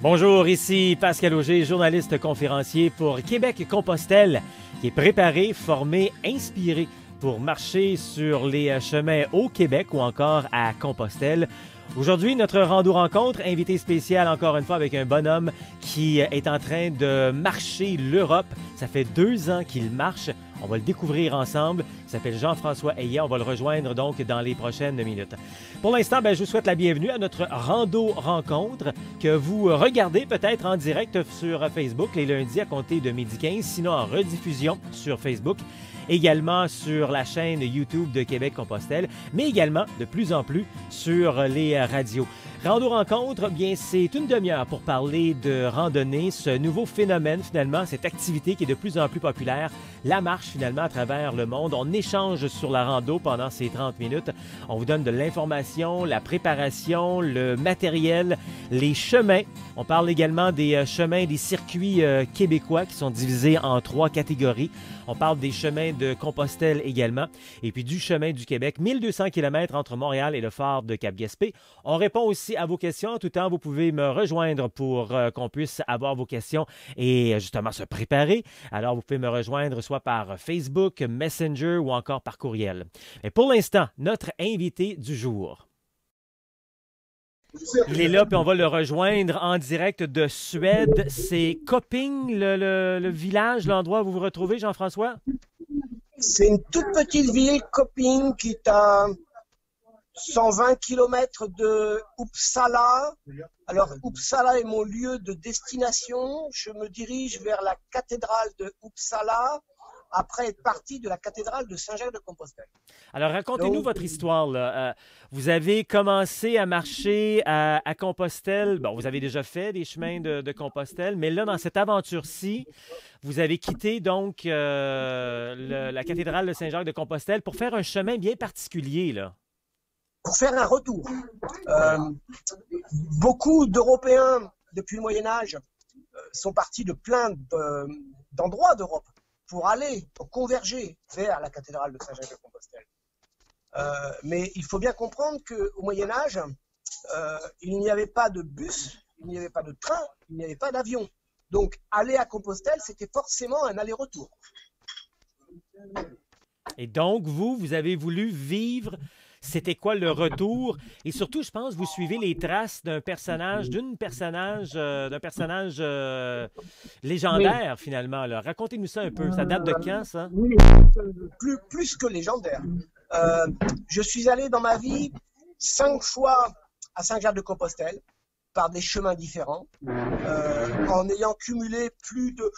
Bonjour, ici Pascal Auger, journaliste conférencier pour Québec-Compostelle, qui est préparé, formé, inspiré pour marcher sur les chemins au Québec ou encore à Compostelle. Aujourd'hui, notre rando-rencontre, invité spécial encore une fois avec un bonhomme qui est en train de marcher l'Europe. Ça fait 2 ans qu'il marche. On va le découvrir ensemble. Il s'appelle Jean-François Ayat. On va le rejoindre donc dans les prochaines minutes. Pour l'instant, je vous souhaite la bienvenue à notre rando-rencontre que vous regardez peut-être en direct sur Facebook les lundis à compter de 12h15, sinon en rediffusion sur Facebook. Également sur la chaîne YouTube de Québec-Compostelle, mais également de plus en plus sur les radios. Rando-rencontre, c'est une demi-heure pour parler de randonnée, ce nouveau phénomène finalement, cette activité qui est de plus en plus populaire, la marche finalement à travers le monde. On échange sur la rando pendant ces 30 minutes. On vous donne de l'information, la préparation, le matériel, les chemins. On parle également des chemins, des circuits québécois qui sont divisés en 3 catégories. On parle des chemins de Compostelle également, et puis du chemin du Québec, 1200 km entre Montréal et le phare de Cap-Gaspé. On répond aussi à vos questions. En tout temps, vous pouvez me rejoindre pour qu'on puisse avoir vos questions et justement se préparer. Alors, vous pouvez me rejoindre soit par Facebook, Messenger ou encore par courriel. Mais pour l'instant, notre invité du jour. Il est là, puis on va le rejoindre en direct de Suède. C'est Köping, le village, l'endroit où vous vous retrouvez, Jean-François? C'est une toute petite ville, Köping, qui est à 120 km de Uppsala. Alors, Uppsala est mon lieu de destination. Je me dirige vers la cathédrale de Uppsala, après être parti de la cathédrale de Saint-Jacques-de-Compostelle. Alors, racontez-nous votre histoire, là. Vous avez commencé à marcher à Compostelle. Bon, vous avez déjà fait des chemins de Compostelle, mais là, dans cette aventure-ci, vous avez quitté donc la cathédrale de Saint-Jacques-de-Compostelle pour faire un chemin bien particulier, là. Pour faire un retour. Beaucoup d'Européens, depuis le Moyen-Âge, sont partis de plein d'endroits d'Europe pour converger vers la cathédrale de Saint-Jacques-de-Compostelle. Mais il faut bien comprendre qu'au Moyen-Âge, il n'y avait pas de bus, il n'y avait pas de train, il n'y avait pas d'avion. Donc, aller à Compostelle, c'était forcément un aller-retour. Et donc, vous avez voulu vivre, c'était quoi le retour? Et surtout, je pense, vous suivez les traces d'un personnage, légendaire, finalement. Racontez-nous ça un peu. Ça date de quand, ça? Oui, plus que légendaire. Je suis allé dans ma vie 5 fois à Saint-Jacques-de-Compostelle par des chemins différents, en ayant cumulé plus de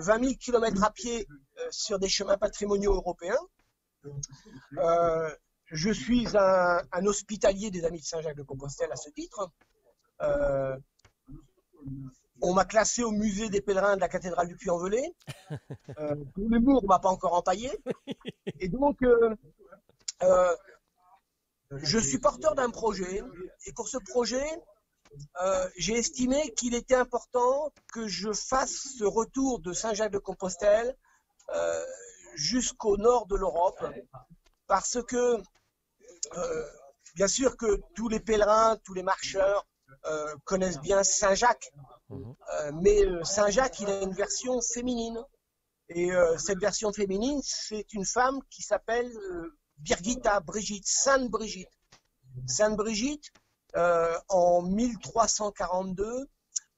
20 000 km à pied sur des chemins patrimoniaux européens. Je suis un hospitalier des Amis de Saint-Jacques-de-Compostelle à ce titre. On m'a classé au musée des pèlerins de la cathédrale du Puy-en-Velay. Pour l'humour, on ne m'a pas encore empaillé. Et donc, je suis porteur d'un projet. Et pour ce projet, j'ai estimé qu'il était important que je fasse ce retour de Saint-Jacques-de-Compostelle jusqu'au nord de l'Europe, parce que, bien sûr que tous les pèlerins, tous les marcheurs connaissent bien Saint-Jacques, mais Saint-Jacques, il a une version féminine. Et cette version féminine, c'est une femme qui s'appelle Brigitte, Sainte Brigitte. Sainte Brigitte, en 1342,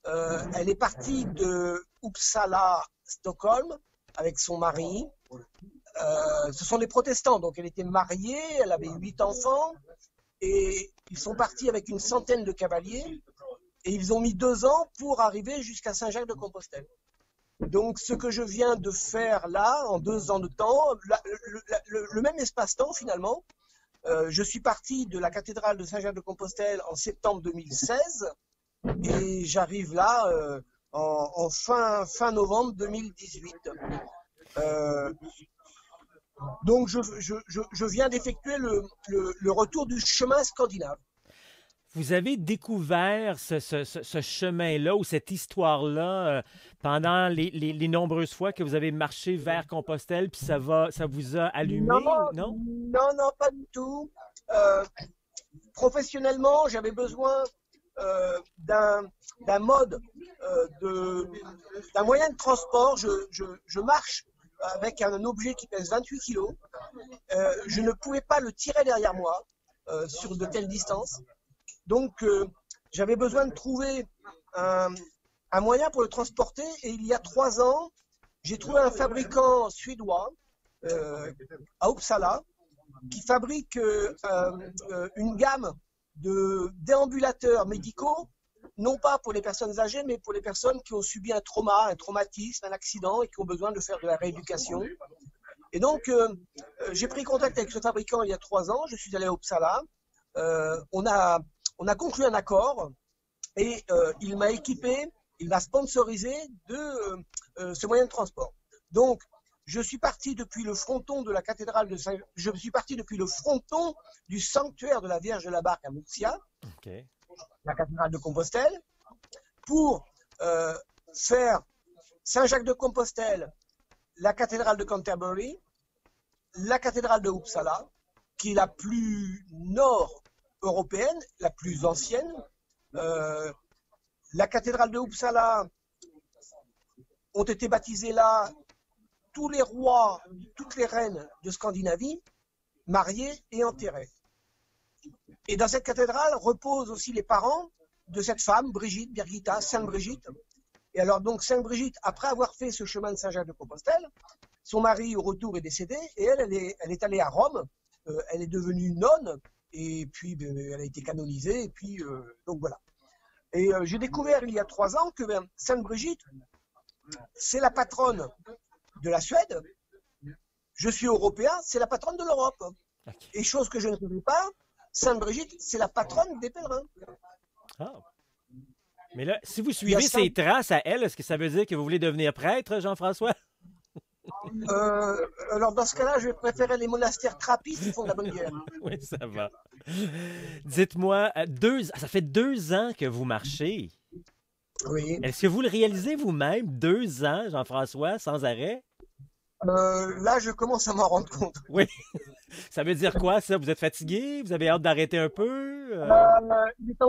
elle est partie de Uppsala, Stockholm, avec son mari. Ce sont des protestants, donc elle était mariée, elle avait 8 enfants, et ils sont partis avec une centaine de cavaliers, et ils ont mis 2 ans pour arriver jusqu'à Saint-Jacques-de-Compostelle. Donc, ce que je viens de faire là, en 2 ans de temps, le même espace-temps finalement, je suis parti de la cathédrale de Saint-Jacques-de-Compostelle en septembre 2016 et j'arrive là en fin novembre 2018. Donc, je viens d'effectuer le retour du chemin scandinave. Vous avez découvert ce chemin-là ou cette histoire-là pendant les nombreuses fois que vous avez marché vers Compostelle, puis ça vous a allumé, non? Non, pas du tout. euh, professionnellement, j'avais besoin d'un mode, d'un moyen de transport. Je marche avec un objet qui pèse 28 kilos. Je ne pouvais pas le tirer derrière moi sur de telles distances. Donc, j'avais besoin de trouver un moyen pour le transporter. Et il y a 3 ans, j'ai trouvé un fabricant suédois à Uppsala qui fabrique une gamme de déambulateurs médicaux, non pas pour les personnes âgées, mais pour les personnes qui ont subi un trauma, un traumatisme, un accident et qui ont besoin de faire de la rééducation. Et donc, j'ai pris contact avec ce fabricant il y a 3 ans. Je suis allé à Uppsala. On a conclu un accord et il m'a équipé, il m'a sponsorisé de ce moyen de transport. Donc, je suis parti depuis le fronton de la cathédrale de Saint... Je suis parti depuis le fronton du sanctuaire de la Vierge de la Barque à Murcia, okay, la cathédrale de Compostelle, pour faire Saint-Jacques-de-Compostelle, la cathédrale de Canterbury, la cathédrale de Uppsala, qui est la plus nord-européenne, la plus ancienne. La cathédrale de Uppsala ont été baptisés là tous les rois, toutes les reines de Scandinavie, mariés et enterrés. Et dans cette cathédrale reposent aussi les parents de cette femme, Brigitte, Birgitta, Sainte Brigitte. Et alors donc Sainte Brigitte, après avoir fait ce chemin de Saint-Jacques-de-Compostelle, son mari au retour est décédé et elle est allée à Rome. Elle est devenue nonne et puis elle a été canonisée et puis donc voilà. Et j'ai découvert il y a 3 ans que Sainte Brigitte, c'est la patronne de la Suède. Je suis européen, c'est la patronne de l'Europe. Okay. Et chose que je ne savais pas, Sainte Brigitte, c'est la patronne des pèlerins. Ah. Mais là, si vous suivez ses traces à elle, est-ce que ça veut dire que vous voulez devenir prêtre, Jean-François? Alors dans ce cas-là, je vais préférer les monastères trappistes qui font de la bonne guerre. Oui, ça va. Dites-moi, ça fait 2 ans que vous marchez. Oui. Est-ce que vous le réalisez vous-même, 2 ans, Jean-François, sans arrêt? Là, je commence à m'en rendre compte. Oui. Ça veut dire quoi, ça? Vous êtes fatigué? Vous avez hâte d'arrêter un peu?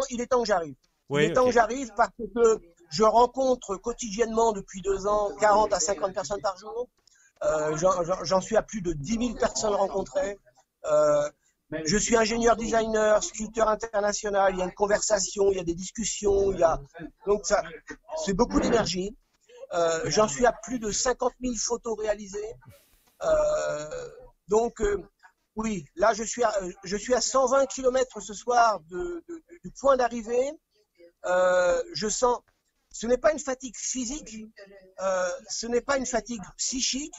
Il est temps que j'arrive. Oui, il est temps que j'arrive parce que je rencontre quotidiennement depuis 2 ans 40 à 50 personnes par jour. J'en suis à plus de 10 000 personnes rencontrées. Je suis ingénieur designer, sculpteur international, il y a une conversation, il y a des discussions, donc ça, c'est beaucoup d'énergie. J'en suis à plus de 50 000 photos réalisées. Donc, oui, là, je suis à 120 km ce soir du point d'arrivée. Je sens, ce n'est pas une fatigue physique, ce n'est pas une fatigue psychique,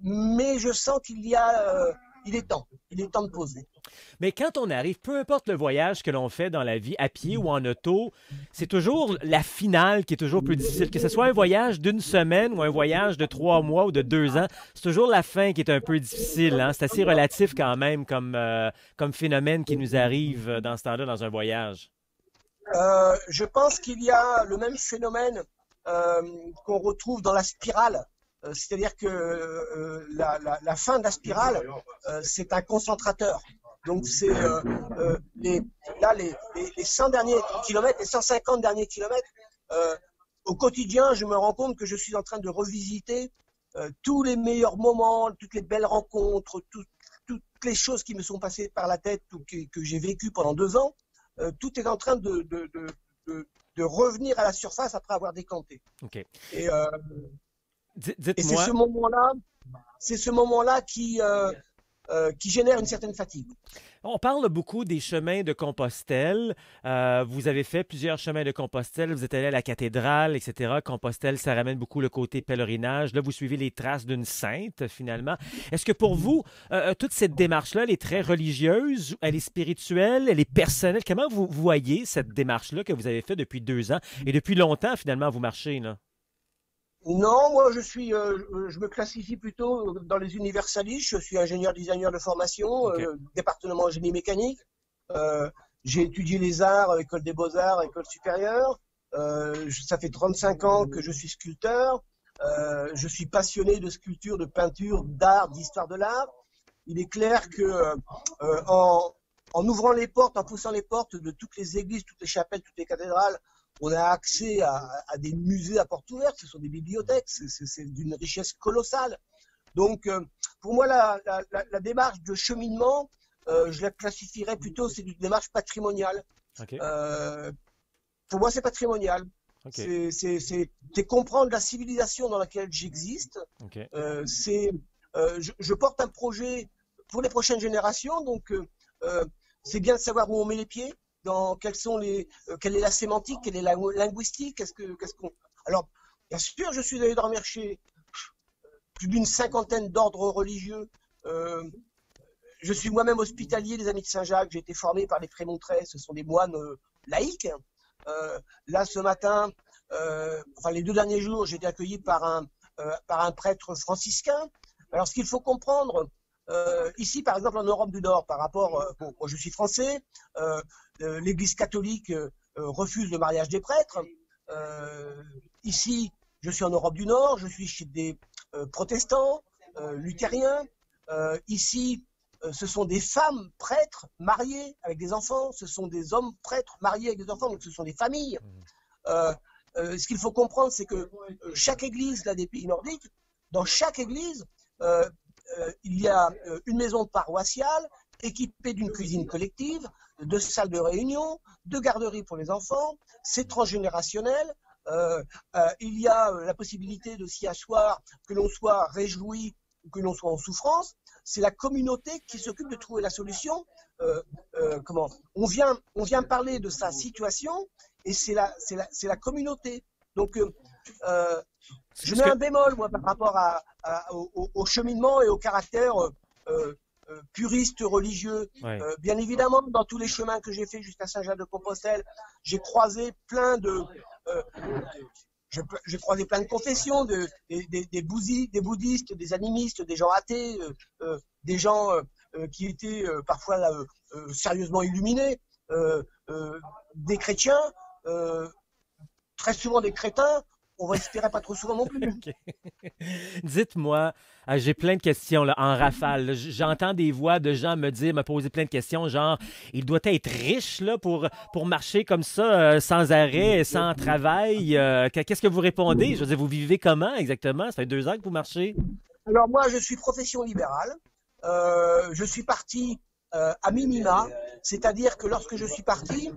mais je sens qu'il est temps de poser. Mais quand on arrive, peu importe le voyage que l'on fait dans la vie, à pied ou en auto, c'est toujours la finale qui est toujours plus difficile. Que ce soit un voyage d'1 semaine ou un voyage de 3 mois ou de 2 ans, c'est toujours la fin qui est un peu difficile. Hein? C'est assez relatif quand même comme phénomène qui nous arrive dans ce temps-là dans un voyage. Je pense qu'il y a le même phénomène qu'on retrouve dans la spirale. C'est-à-dire que la fin de la spirale, c'est un concentrateur. Donc, c'est les 100 derniers kilomètres, les 150 derniers kilomètres. Au quotidien, je me rends compte que je suis en train de revisiter tous les meilleurs moments, toutes les belles rencontres, toutes les choses qui me sont passées par la tête ou que j'ai vécues pendant 2 ans. Tout est en train de revenir à la surface après avoir décanté. Okay. Et dites-moi... c'est ce moment-là qui génère une certaine fatigue. On parle beaucoup des chemins de Compostelle. Vous avez fait plusieurs chemins de Compostelle. Vous êtes allé à la cathédrale, etc. Compostelle, ça ramène beaucoup le côté pèlerinage. Là, vous suivez les traces d'une sainte, finalement. Est-ce que pour vous, toute cette démarche-là, elle est très religieuse, elle est spirituelle, elle est personnelle? Comment vous voyez cette démarche-là que vous avez faite depuis 2 ans et depuis longtemps, finalement, vous marchez, là? Non, moi je me classifie plutôt dans les universalistes. Je suis ingénieur designer de formation, okay. Département génie mécanique. J'ai étudié les arts à l'école des beaux-arts, école supérieure. Ça fait 35 ans que je suis sculpteur. Je suis passionné de sculpture, de peinture, d'art, d'histoire de l'art. Il est clair que en ouvrant les portes, en poussant les portes de toutes les églises, toutes les chapelles, toutes les cathédrales, on a accès à des musées à porte ouverte, ce sont des bibliothèques, c'est d'une richesse colossale. Donc, pour moi, la démarche de cheminement, je la classifierais plutôt, c'est une démarche patrimoniale. Okay. Pour moi, c'est patrimonial. Okay. C'est comprendre la civilisation dans laquelle j'existe. Okay. Je porte un projet pour les prochaines générations, donc c'est bien de savoir où on met les pieds, quelle est la sémantique, quelle est la linguistique, Alors, bien sûr, je suis allé dormir chez plus d'une cinquantaine d'ordres religieux. Je suis moi-même hospitalier des Amis de Saint-Jacques. J'ai été formé par les Prémontrés. Ce sont des moines laïcs. Là, ce matin, les 2 derniers jours, j'ai été accueilli par un prêtre franciscain. Alors, ce qu'il faut comprendre, ici, par exemple, en Europe du Nord, par rapport, moi je suis français, l'Église catholique refuse le mariage des prêtres. Ici, je suis en Europe du Nord, je suis chez des protestants, luthériens. Ici, ce sont des femmes prêtres mariées avec des enfants, ce sont des hommes prêtres mariés avec des enfants, donc ce sont des familles. Ce qu'il faut comprendre, c'est que chaque église là, des pays nordiques, dans chaque église, il y a une maison paroissiale équipée d'une cuisine collective, de salles de réunion, de garderies pour les enfants, c'est transgénérationnel. Il y a la possibilité de s'y asseoir, que l'on soit réjoui ou que l'on soit en souffrance. C'est la communauté qui s'occupe de trouver la solution. On vient parler de sa situation et c'est la communauté. Donc, je mets un bémol, moi, par rapport au cheminement et au caractère puriste religieux. Ouais. Bien évidemment, dans tous les chemins que j'ai fait jusqu'à Saint-Jacques-de-Compostelle, j'ai croisé plein de confessions, des bouddhistes, des animistes, des gens athées, des gens qui étaient parfois sérieusement illuminés, des chrétiens, très souvent des crétins. On va espérer pas trop souvent non plus. Okay. Dites-moi, j'ai plein de questions là, en rafale. J'entends des voix de gens me poser plein de questions, genre, il doit être riche là, pour marcher comme ça, sans arrêt, sans travail. Qu'est-ce que vous répondez? Je veux dire, vous vivez comment exactement? Ça fait 2 ans que vous marchez? Alors moi, je suis profession libérale. Je suis parti à minima, c'est-à-dire que lorsque je suis parti,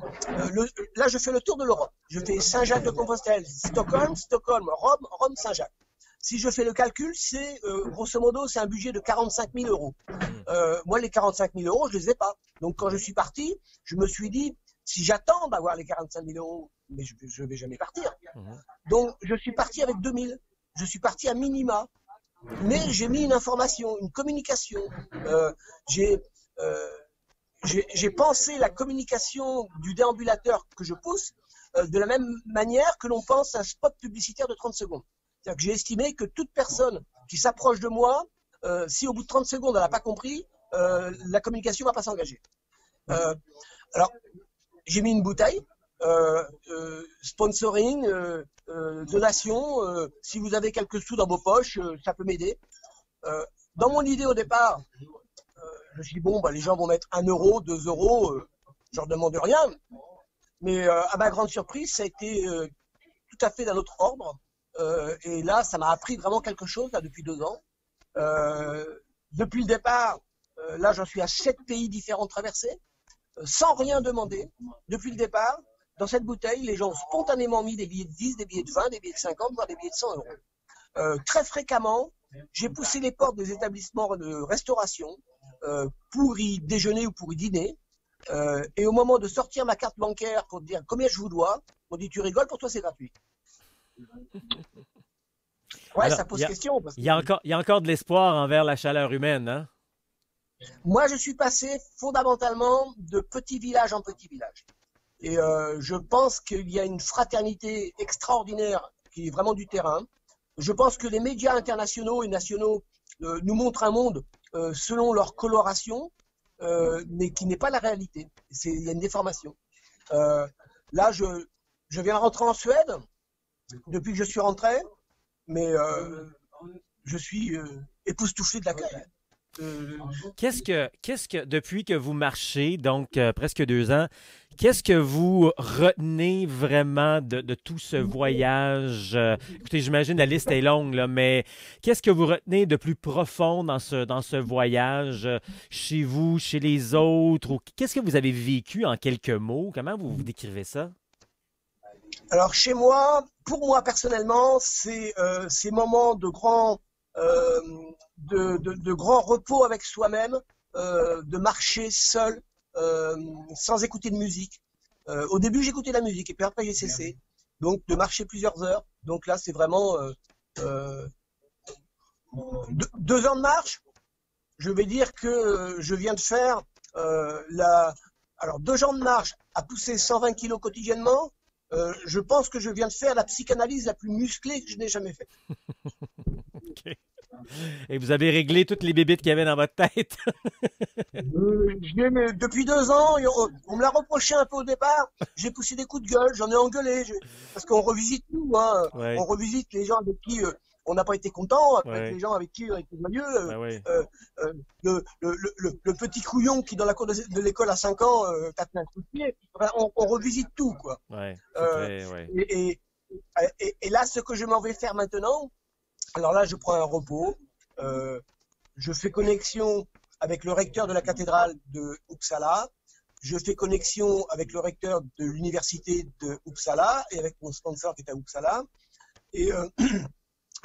là je fais le tour de l'Europe. Je fais Saint-Jacques-de-Compostelle, Stockholm, Rome, Saint-Jacques. Si je fais le calcul, c'est grosso modo, c'est un budget de 45 000 euros. Moi, les 45 000 euros, je les ai pas. Donc quand je suis parti, je me suis dit, si j'attends d'avoir les 45 000 euros, mais je vais jamais partir. Donc je suis parti avec 2 000. Je suis parti à minima. Mais j'ai mis une information, une communication. J'ai pensé la communication du déambulateur que je pousse de la même manière que l'on pense un spot publicitaire de 30 secondes. C'est-à-dire que j'ai estimé que toute personne qui s'approche de moi, si au bout de 30 secondes elle n'a pas compris, la communication ne va pas s'engager. Alors, j'ai mis une bouteille, sponsoring, donation, si vous avez quelques sous dans vos poches, ça peut m'aider. Dans mon idée au départ, je me suis dit, bon, les gens vont mettre 1 euro, 2 euros, je leur demande rien. Mais à ma grande surprise, ça a été tout à fait d'un autre ordre. Et là, ça m'a appris vraiment quelque chose là, depuis 2 ans. Depuis le départ, là, j'en suis à 7 pays différents traversés, sans rien demander. Depuis le départ, dans cette bouteille, les gens ont spontanément mis des billets de 10, des billets de 20, des billets de 50, voire des billets de 100 euros. Très fréquemment, j'ai poussé les portes des établissements de restauration pour y déjeuner ou pour y dîner. Et au moment de sortir ma carte bancaire pour dire combien je vous dois, on dit tu rigoles, pour toi c'est gratuit. Ouais, alors, ça pose question. Il y a encore de l'espoir envers la chaleur humaine, hein? Moi, je suis passé fondamentalement de petit village en petit village. Et je pense qu'il y a une fraternité extraordinaire qui est vraiment du terrain. Je pense que les médias internationaux et nationaux nous montrent un monde selon leur coloration, mais qui n'est pas la réalité. Il y a une déformation. Là, je viens de rentrer en Suède depuis que je suis rentré, mais je suis époustouflé de l'accueil. Depuis que vous marchez, donc presque 2 ans, qu'est-ce que vous retenez vraiment de tout ce voyage? Écoutez, j'imagine la liste est longue, là, mais qu'est-ce que vous retenez de plus profond dans ce voyage, chez vous, chez les autres? Ou qu'est-ce que vous avez vécu en quelques mots? Comment vous décrivez ça? Alors chez moi, pour moi personnellement, c'est ces moments euh, de grand repos avec soi-même, de marcher seul, sans écouter de musique. Au début, j'écoutais la musique et puis après, j'ai cessé. Donc, de marcher plusieurs heures. Donc là, c'est vraiment 2 ans de marche. Je vais dire que je viens de faire alors 2 ans de marche à pousser 120 kilos quotidiennement. Je pense que je viens de faire la psychanalyse la plus musclée que je n'ai jamais faite. OK. Et vous avez réglé toutes les bébites qu'il y avait dans votre tête. Depuis 2 ans, on me l'a reproché un peu au départ. J'ai poussé des coups de gueule, j'en ai engueulé. Parce qu'on revisite tout, hein. Ouais. On revisite les gens avec qui on n'a pas été content, avec Ouais. les gens avec qui on a été joyeux. Ben oui. Le petit couillon qui, dans la cour de l'école à 5 ans, tape un coup de pied. Enfin, on revisite tout, quoi. Ouais. Ouais. Et là, ce que je m'en vais faire maintenant, alors là, je prends un repos. Je fais connexion avec le recteur de la cathédrale de Uppsala. Je fais connexion avec le recteur de l'université de Uppsala et avec mon sponsor qui est à Uppsala. Et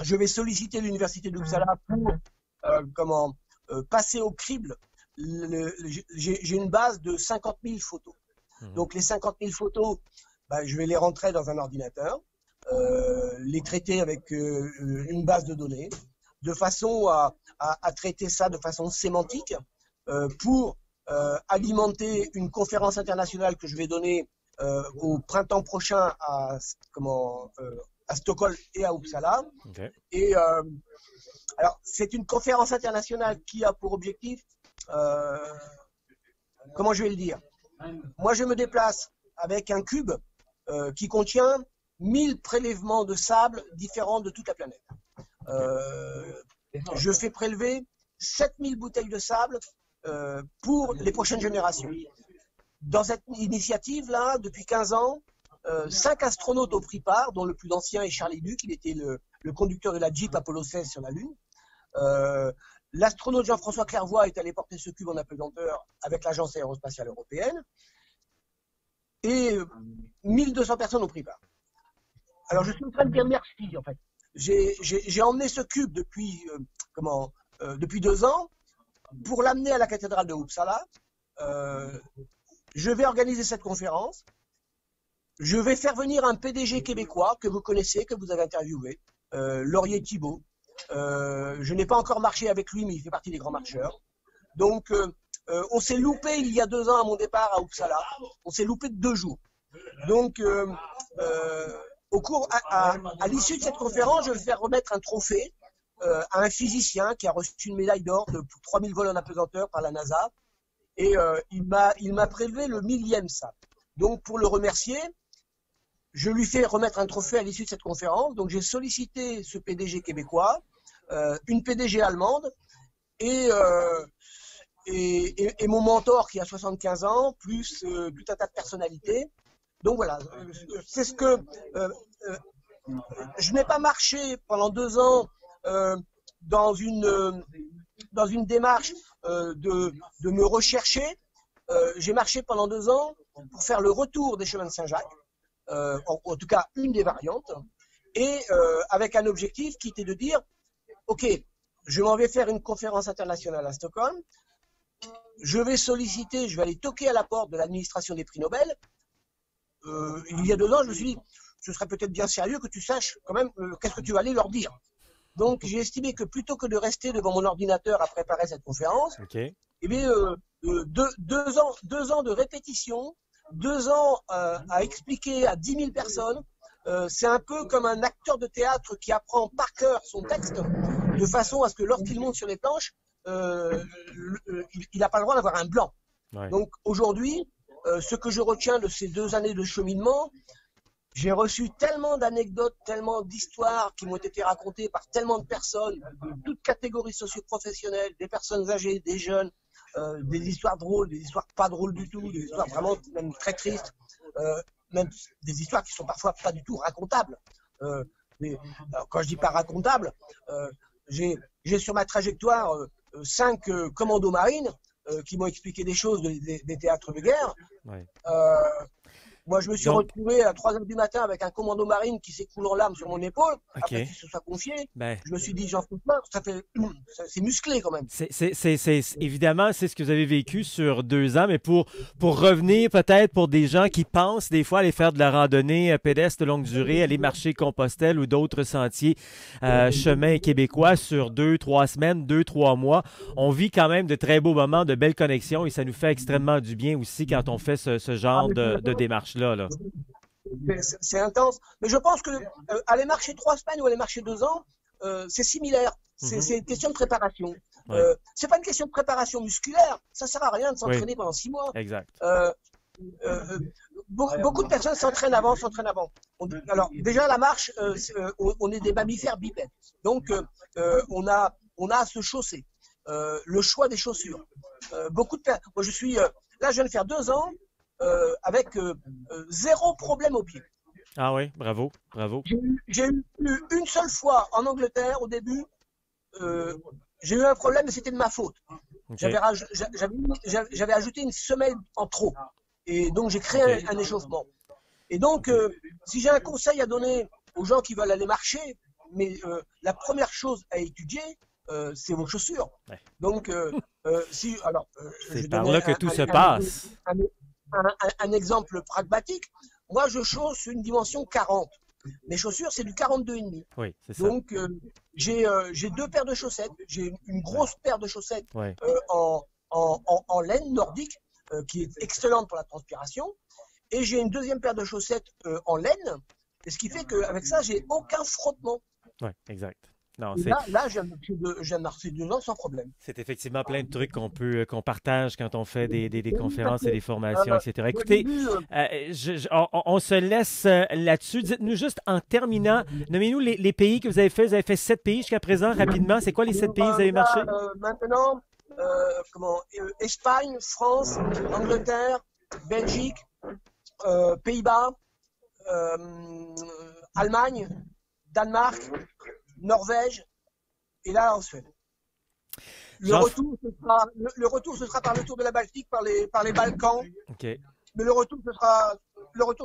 je vais solliciter l'université d'Uppsala pour passer au crible. J'ai une base de 50 000 photos. Donc les 50 000 photos, je vais les rentrer dans un ordinateur, les traiter avec une base de données, de façon à traiter ça de façon sémantique pour alimenter une conférence internationale que je vais donner au printemps prochain à Stockholm et à Uppsala. Okay. Et alors, c'est une conférence internationale qui a pour objectif, comment je vais le dire? Moi, je me déplace avec un cube qui contient 1000 prélèvements de sable différents de toute la planète. Je fais prélever 7000 bouteilles de sable pour les prochaines générations. Dans cette initiative-là, depuis 15 ans, 5 astronautes ont pris part, dont le plus ancien est Charlie Duke, il était le conducteur de la Jeep Apollo 16 sur la Lune. L'astronaute Jean-François Clairvoy est allé porter ce cube en apesanteur avec l'Agence aérospatiale européenne. Et 1200 personnes ont pris part. Alors, je suis en train de dire merci, en fait. J'ai emmené ce cube depuis 2 ans pour l'amener à la cathédrale de Uppsala. Je vais organiser cette conférence. Je vais faire venir un PDG québécois que vous connaissez, que vous avez interviewé, Laurier Thibault. Je n'ai pas encore marché avec lui, mais il fait partie des grands marcheurs. Donc, on s'est loupé il y a 2 ans à mon départ à Uppsala. On s'est loupé de 2 jours. Donc, à l'issue de cette conférence, je vais faire remettre un trophée à un physicien qui a reçu une médaille d'or pour 3000 vols en apesanteur par la NASA. Et il m'a prélevé le 1000e sable. Donc, pour le remercier, je lui fais remettre un trophée à l'issue de cette conférence. Donc, j'ai sollicité ce PDG québécois, une PDG allemande et mon mentor qui a 75 ans, plus tout un tas de personnalités. Donc voilà, c'est ce que je n'ai pas marché pendant 2 ans dans une démarche de me rechercher. J'ai marché pendant 2 ans pour faire le retour des chemins de Saint-Jacques, en tout cas une des variantes, et avec un objectif qui était de dire, ok, je m'en vais faire une conférence internationale à Stockholm, je vais aller toquer à la porte de l'administration des prix Nobel. Il y a 2 ans, je me suis dit, ce serait peut-être bien sérieux que tu saches quand même qu'est-ce que tu vas aller leur dire. Donc j'ai estimé que plutôt que de rester devant mon ordinateur à préparer cette conférence, okay. Eh bien, 2 ans de répétition, 2 ans à expliquer à 10 000 personnes. C'est un peu comme un acteur de théâtre qui apprend par cœur son texte, de façon à ce que lorsqu'il monte sur les planches, il n'a pas le droit d'avoir un blanc. Ouais. Donc aujourd'hui, ce que je retiens de ces 2 années de cheminement, J'ai reçu tellement d'anecdotes, tellement d'histoires qui m'ont été racontées par tellement de personnes, de toutes catégories socio-professionnelles, des personnes âgées, des jeunes, des histoires drôles, des histoires pas drôles du tout, des histoires vraiment même très tristes, même des histoires qui sont parfois pas du tout racontables. Alors, quand je dis pas racontables, j'ai sur ma trajectoire 5 commandos marines qui m'ont expliqué des choses des théâtres de guerre. Ouais. Moi, je me suis retrouvé à 3 heures du matin avec un commando marine qui s'écoule en larmes sur mon épaule, après qu'il se soit confié. Je me suis dit, j'en fais pas, c'est musclé quand même. Évidemment, c'est ce que vous avez vécu sur 2 ans, mais pour revenir peut-être pour des gens qui pensent des fois aller faire de la randonnée pédestre de longue durée, aller marcher Compostelle ou d'autres sentiers chemins québécois sur 2-3 semaines, 2-3 mois, on vit quand même de très beaux moments, de belles connexions et ça nous fait extrêmement du bien aussi quand on fait ce genre de démarche. Là. C'est intense, mais je pense que aller marcher 3 semaines ou aller marcher 2 ans, c'est similaire. C'est une question de préparation. C'est pas une question de préparation musculaire. Ça sert à rien de s'entraîner pendant 6 mois. Exact. Beaucoup de personnes s'entraînent avant. Alors déjà la marche, on est des mammifères bipèdes, donc on a à se chausser. Le choix des chaussures. Beaucoup de personnes. Moi je suis là, je viens de faire 2 ans. Avec 0 problème au pied. Ah oui, bravo. J'ai eu une seule fois en Angleterre au début, j'ai eu un problème, mais c'était de ma faute. Okay. J'avais ajouté une semelle en trop. Et donc j'ai créé un échauffement. Et donc, si j'ai un conseil à donner aux gens qui veulent aller marcher, mais la première chose à étudier, c'est vos chaussures. Ouais. Donc, c'est par là que tout se passe. Un exemple pragmatique, moi je chausse une dimension 40. Mes chaussures, c'est du 42,5. Oui, c'est ça. Donc, j'ai 2 paires de chaussettes. J'ai une grosse paire de chaussettes en laine nordique, qui est excellente pour la transpiration. Et j'ai une deuxième paire de chaussettes en laine, ce qui fait qu'avec ça, j'ai aucun frottement. Oui, exact. Non, là, j'ai marché 2 ans sans problème. C'est effectivement plein de trucs qu'on partage quand on fait des conférences et des formations, etc. Écoutez, on se laisse là-dessus. Dites-nous juste en terminant, nommez-nous les pays que vous avez fait. Vous avez fait 7 pays jusqu'à présent, rapidement. C'est quoi les 7 pays que vous avez marché? Maintenant, Espagne, France, Angleterre, Belgique, Pays-Bas, Allemagne, Danemark, Norvège, et là en Suède. Le retour, ce sera par le tour de la Baltique, par les Balkans. Okay. Mais le retour,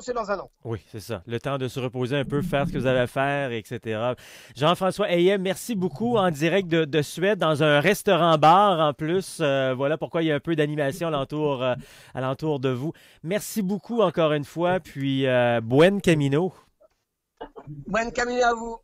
c'est dans 1 an. Oui, c'est ça. Le temps de se reposer un peu, faire ce que vous avez à faire, etc. Jean-François Hayet, merci beaucoup en direct de Suède, dans un restaurant-bar en plus. Voilà pourquoi il y a un peu d'animation alentour de vous. Merci beaucoup encore une fois, puis buen camino. Buen camino à vous.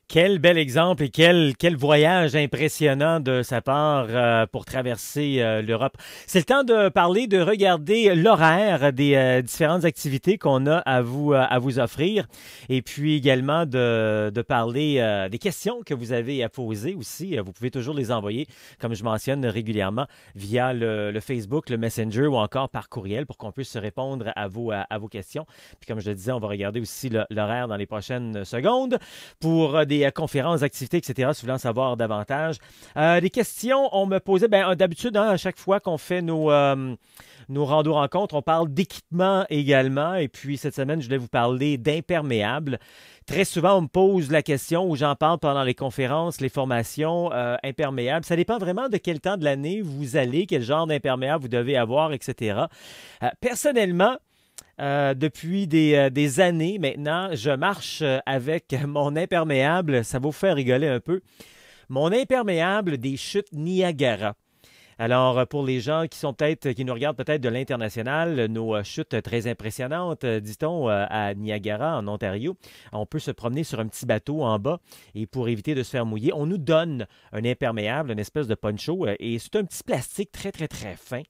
Quel bel exemple et quel voyage impressionnant de sa part pour traverser l'Europe. C'est le temps de parler, de regarder l'horaire des différentes activités qu'on a à vous offrir et puis également de parler des questions que vous avez à poser aussi. Vous pouvez toujours les envoyer, comme je mentionne régulièrement, via le Facebook, le Messenger ou encore par courriel pour qu'on puisse se répondre à vos questions. Puis comme je le disais, on va regarder aussi l'horaire dans les prochaines secondes pour des conférences, activités, etc., si vous voulez en savoir davantage. Des questions, on me posait, d'habitude, à chaque fois qu'on fait nos rando-rencontres, on parle d'équipement également. Et puis, cette semaine, je voulais vous parler d'imperméables. Très souvent, on me pose la question, ou j'en parle pendant les conférences, les formations imperméables. Ça dépend vraiment de quel temps de l'année vous allez, quel genre d'imperméable vous devez avoir, etc. Personnellement, depuis des années maintenant, je marche avec mon imperméable, ça va vous faire rigoler un peu, mon imperméable des chutes Niagara. Alors, pour les gens qui nous regardent peut-être de l'international, nos chutes très impressionnantes, dit-on, à Niagara, en Ontario, on peut se promener sur un petit bateau en bas et pour éviter de se faire mouiller, on nous donne un imperméable, une espèce de poncho, et c'est un petit plastique très, très, très fin.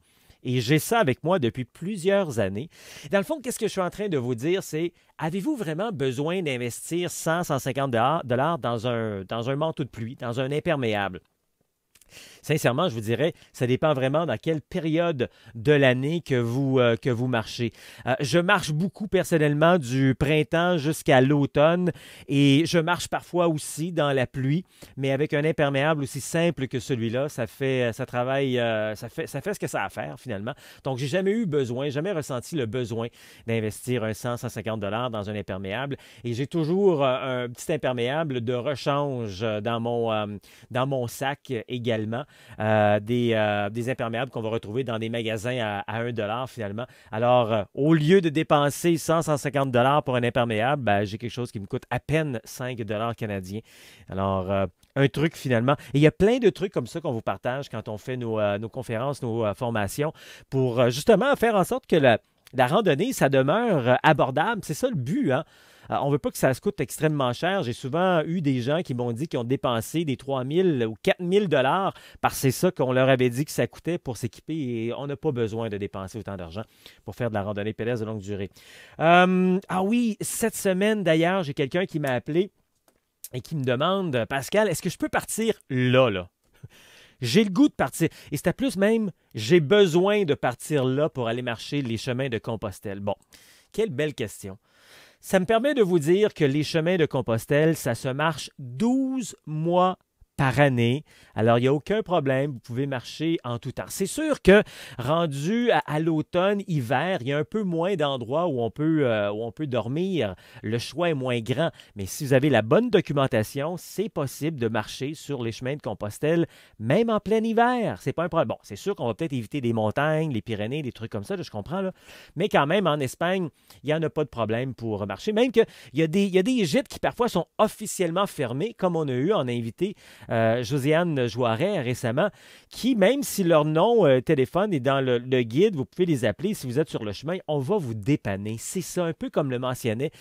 Et j'ai ça avec moi depuis plusieurs années. Dans le fond, qu'est-ce que je suis en train de vous dire, c'est avez-vous vraiment besoin d'investir 100-150 $ dans un manteau de pluie, dans un imperméable? Sincèrement, je vous dirais, ça dépend vraiment dans quelle période de l'année que vous marchez. Je marche beaucoup personnellement du printemps jusqu'à l'automne et je marche parfois aussi dans la pluie, mais avec un imperméable aussi simple que celui-là, ça travaille, ça fait ce que ça a à faire finalement. Donc, j'ai jamais eu besoin, jamais ressenti le besoin d'investir un 100-150 $ dans un imperméable et j'ai toujours un petit imperméable de rechange dans mon sac également. Des imperméables qu'on va retrouver dans des magasins à 1 $ finalement. Alors, au lieu de dépenser 100-150 $ pour un imperméable, ben, j'ai quelque chose qui me coûte à peine 5 $ canadiens. Alors, un truc finalement. Et il y a plein de trucs comme ça qu'on vous partage quand on fait nos conférences, nos formations, pour justement faire en sorte que la randonnée, ça demeure abordable. C'est ça le but, hein? On ne veut pas que ça se coûte extrêmement cher. J'ai souvent eu des gens qui m'ont dit qu'ils ont dépensé des 3 000 ou 4 000 $ parce que c'est ça qu'on leur avait dit que ça coûtait pour s'équiper et on n'a pas besoin de dépenser autant d'argent pour faire de la randonnée pédestre de longue durée. Ah oui, cette semaine d'ailleurs, j'ai quelqu'un qui m'a appelé et qui me demande, Pascal, est-ce que je peux partir là? J'ai le goût de partir. Et c'était plus même, j'ai besoin de partir là pour aller marcher les chemins de Compostelle. Bon, quelle belle question. Ça me permet de vous dire que les chemins de Compostelle, ça se marche 12 mois par année. Alors, il n'y a aucun problème. Vous pouvez marcher en tout temps. C'est sûr que rendu à l'automne, hiver, il y a un peu moins d'endroits où on peut dormir. Le choix est moins grand. Mais si vous avez la bonne documentation, c'est possible de marcher sur les chemins de Compostelle, même en plein hiver. C'est pas un problème. Bon, c'est sûr qu'on va peut-être éviter des montagnes, les Pyrénées, des trucs comme ça, là, je comprends. Là. Mais quand même, en Espagne, il n'y en a pas de problème pour marcher. Même qu'il y a des gîtes qui parfois sont officiellement fermés, comme on a eu en invité Josiane Joiret récemment, qui, même si leur nom téléphone est dans le guide, vous pouvez les appeler si vous êtes sur le chemin, on va vous dépanner. C'est ça, un peu comme le mentionnait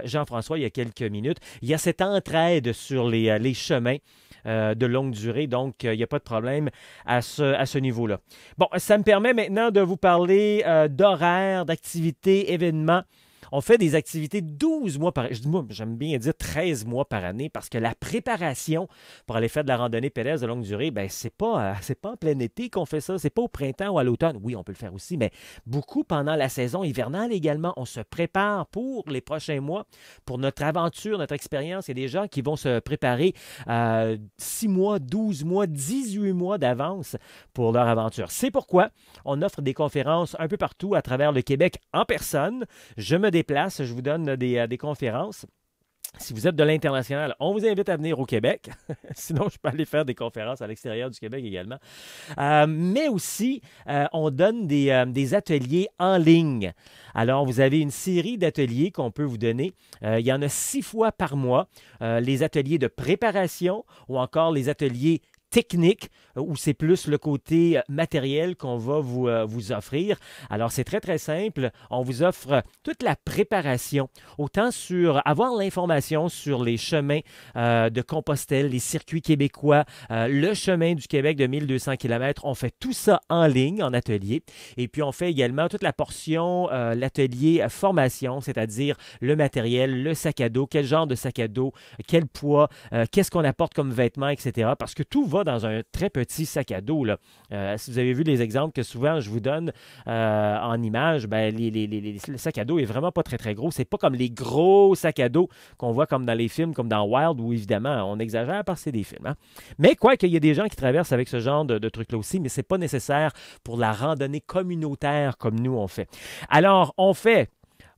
Jean-François il y a quelques minutes. Il y a cette entraide sur les chemins de longue durée, donc il n'y a pas de problème à ce niveau-là. Bon, ça me permet maintenant de vous parler d'horaires, d'activités, événements. On fait des activités 12 mois par année. Moi, j'aime bien dire 13 mois par année parce que la préparation pour aller faire de la randonnée pédestre de longue durée, ben, c'est pas en plein été qu'on fait ça. C'est pas au printemps ou à l'automne. Oui, on peut le faire aussi, mais beaucoup pendant la saison hivernale également. On se prépare pour les prochains mois, pour notre aventure, notre expérience. Il y a des gens qui vont se préparer 6 mois, 12 mois, 18 mois d'avance pour leur aventure. C'est pourquoi on offre des conférences un peu partout à travers le Québec en personne. Je me déplace, je vous donne des conférences. Si vous êtes de l'international, on vous invite à venir au Québec. Sinon, je peux aller faire des conférences à l'extérieur du Québec également. Mais aussi, on donne des ateliers en ligne. Alors, vous avez une série d'ateliers qu'on peut vous donner. Il y en a 6 fois par mois. Les ateliers de préparation ou encore les ateliers technique, où c'est plus le côté matériel qu'on va vous offrir. Alors, c'est très, très simple. On vous offre toute la préparation, autant sur avoir l'information sur les chemins de Compostelle, les circuits québécois, le chemin du Québec de 1200 km. On fait tout ça en ligne, en atelier. Et puis, on fait également toute la portion, l'atelier formation, c'est-à-dire le matériel, le sac à dos, quel genre de sac à dos, quel poids, qu'est-ce qu'on apporte comme vêtements, etc. Parce que tout va dans un très petit sac à dos. Là. Si vous avez vu les exemples que souvent je vous donne en images, ben, le sac à dos est vraiment pas très très gros. C'est pas comme les gros sacs à dos qu'on voit comme dans les films, comme dans Wild, où évidemment on exagère parce que c'est des films. Hein? Mais quoi qu'il y a des gens qui traversent avec ce genre de trucs-là aussi, mais c'est pas nécessaire pour la randonnée communautaire comme nous on fait. Alors,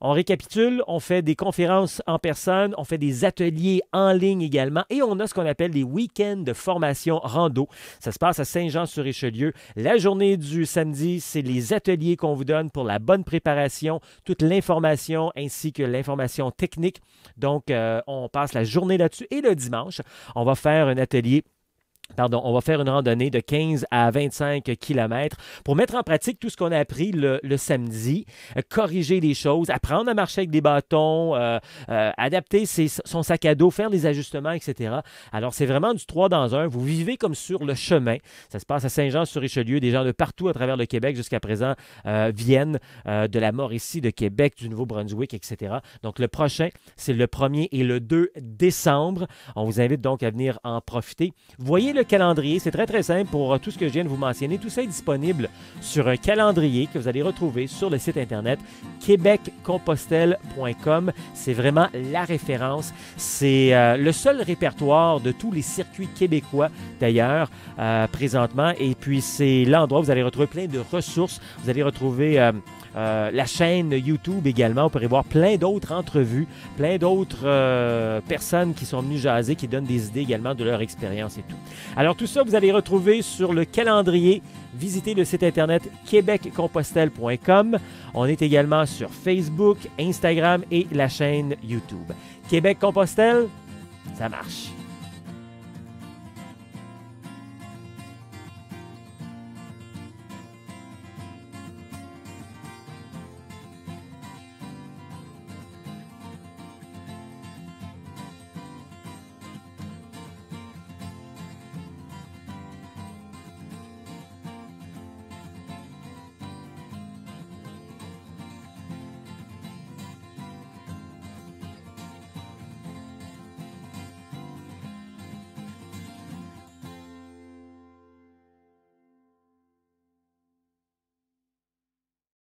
on récapitule, on fait des conférences en personne, on fait des ateliers en ligne également et on a ce qu'on appelle des week-ends de formation rando. Ça se passe à Saint-Jean-sur-Richelieu. La journée du samedi, c'est les ateliers qu'on vous donne pour la bonne préparation, toute l'information ainsi que l'information technique. Donc, on passe la journée là-dessus et le dimanche, on va faire un atelier. On va faire une randonnée de 15 à 25 km pour mettre en pratique tout ce qu'on a appris le samedi, corriger les choses, apprendre à marcher avec des bâtons, adapter son sac à dos, faire les ajustements, etc. Alors, c'est vraiment du 3 dans 1. Vous vivez comme sur le chemin. Ça se passe à Saint-Jean-sur-Richelieu. Des gens de partout à travers le Québec jusqu'à présent viennent de la Mauricie, de Québec, du Nouveau-Brunswick, etc. Donc, le prochain, c'est le 1er et le 2 décembre. On vous invite donc à venir en profiter. Voyez le calendrier. C'est très, très simple pour tout ce que je viens de vous mentionner. Tout ça est disponible sur un calendrier que vous allez retrouver sur le site Internet québeccompostelle.com. C'est vraiment la référence. C'est le seul répertoire de tous les circuits québécois, d'ailleurs, présentement. Et puis, c'est l'endroit où vous allez retrouver plein de ressources. Vous allez retrouver la chaîne YouTube également. Vous pourrez voir plein d'autres entrevues, plein d'autres personnes qui sont venues jaser, qui donnent des idées également de leur expérience et tout. Alors tout ça, vous allez retrouver sur le calendrier. Visitez le site Internet québeccompostelle.com. On est également sur Facebook, Instagram et la chaîne YouTube. Québec-Compostelle, ça marche.